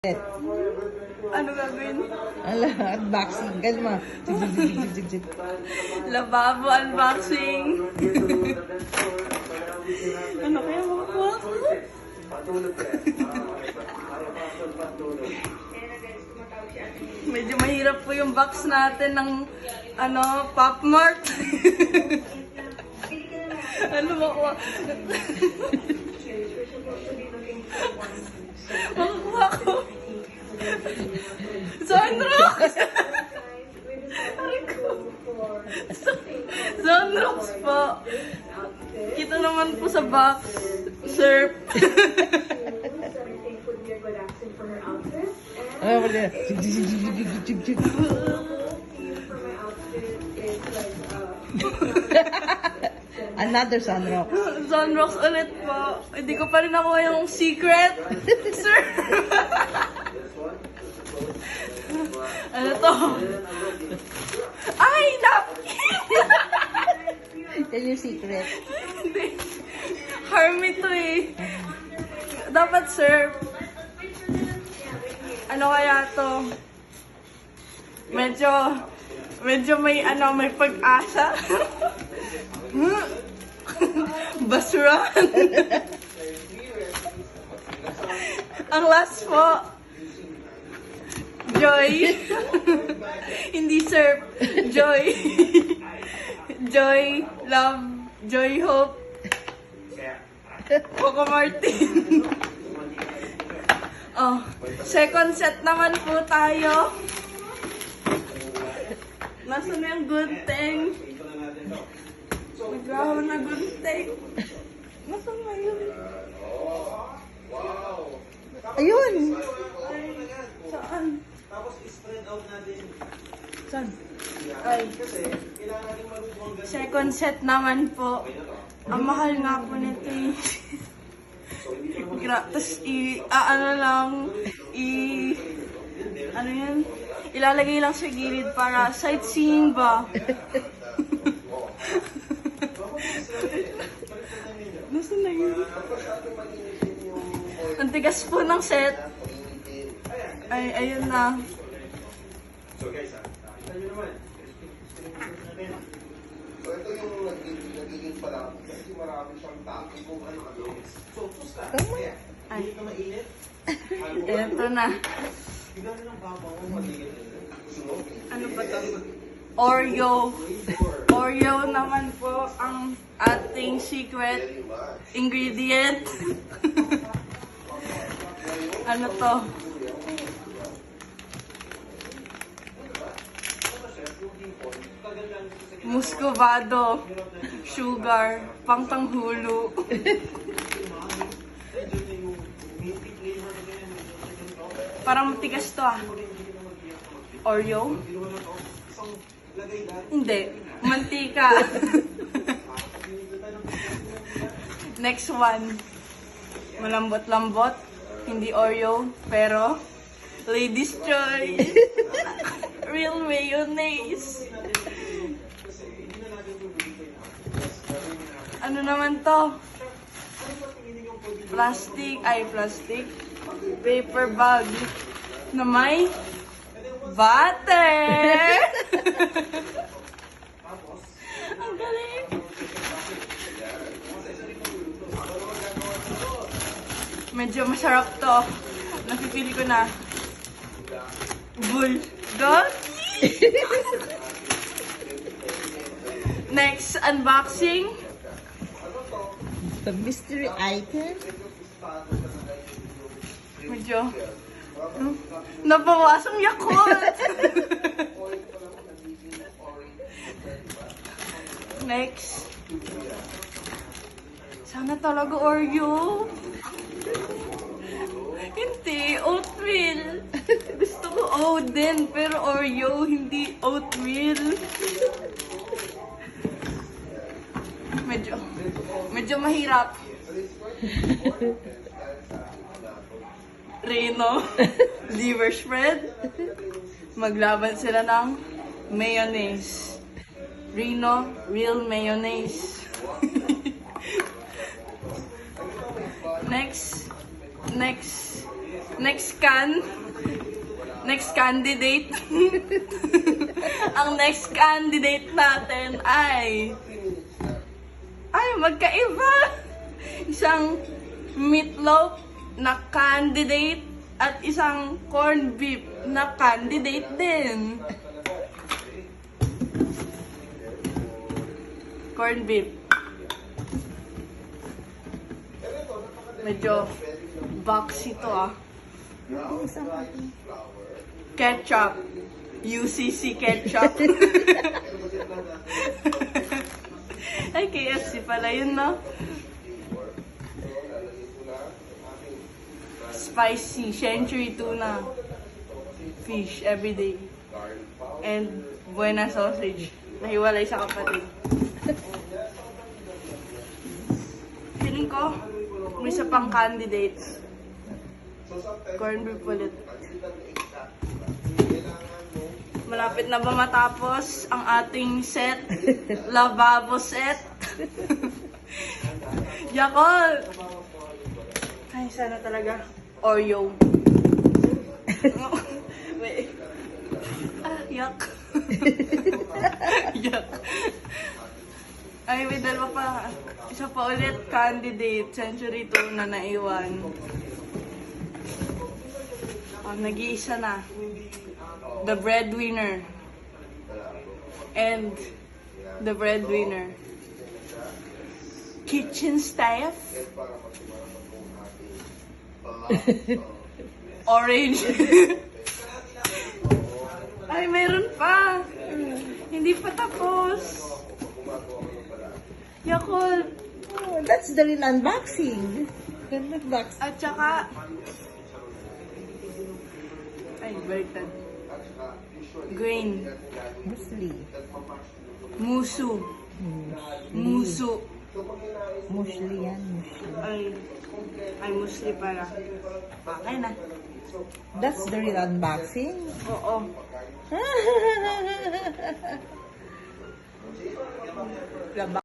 Ano gagawin? Ala, unboxing. Kalma. Jig. Lababo unboxing. Ano kaya makukuha ko? Medyo mahirap po yung box natin ng Pop Mart. Ano makuha? Makukuha ko. Zonrox! Zonrox po. Kita naman po sa box. Surf. Ah, wala. Jig. Another sunrock. Zonrox ulit po. Hindi ko pa rin nakuha yung secret. Sir. Ano to? Ay, napkin! Tell your secret. Hindi. Harmy to eh. Dapat sir. Ano kaya to? Medyo may may pag-asa. Basura. Ang last po. Joy. Hindi sir. Joy. Joy, love, joy, hope. Coco Martin. Oh, second set naman po tayo. Nasaan na yung good thing? Naglaho na good thing. Nasaan na yun? Ayun! Saan? Tapos spread out natin. Saan? Ay. Second set naman po. Ang mahal nga po nito eh. Tapos ano yan? Ilalagay lang sa gilid para sightseeing ba? Nasaan na yun? Ang tigas po ng set. Ay, ayun na. So guys, nakita nyo naman. So ito yung nagiging pala kasi marami siyang taki kung ano So, pusta. Tama. Ay. Hindi ka mainit. Ito na. Bigyan mo ng papa mo magiging Ano ba to? Oreo. Oreo naman po ang ating secret ingredient. Ano to? Muscovado. Sugar. Pangtanghulo. Parang matigas to ah. Oreo? Hindi. Mantika. Next one. Malambot-lambot. Hindi Oreo. Pero, Ladies' Choice. Real mayonnaise. Ano naman to? Plastic. Paper bag. Na may butter. Ang galing. Medyo masarap to. Napipili ko na. Bulgogi. Next, unboxing. The mystery item. Medyo nabawasang Yakult. Next. Sana talaga Oreo. Hindi, oatmeal. Gusto ko Oden, pero Oreo, hindi oatmeal. Medyo mahirap. Reno, liver spread. Maglaban sila ng mayonnaise. Reno, real mayonnaise. Next. Next candidate. Ang next candidate natin ay magkaiba. Isang meatloaf na candidate at isang corned beef na candidate din. Corned beef. Medyo boxy to ah. Ketchup. UCC ketchup. Ay, KFC pala yun, no? Spicy, century tuna. Fish, everyday. And buena sausage. Nahiwalay sa kapatid. Feeling ko, may isa pang candidates. Corned beef ulit. Malapit na ba matapos ang ating set? Lavabo set? Yakol! Ay, sana talaga. Oreo. Wait. Yak. Yak. Ay, may dalawa pa. Isa pa ulit, candidate. Century tuna na naiwan. Nag-iisa na. The breadwinner. And the breadwinner. Kitchen staff. Orange. Ay, meron pa. Hindi pa tapos. Yakult. Oh, that's the real unboxing. Unboxing. At saka, ay, baliktad. Grain. Musli. Musu. Musu. Musli yan. Musli. Ay, musli para. Okay na. That's the real unboxing. Oo. Laba.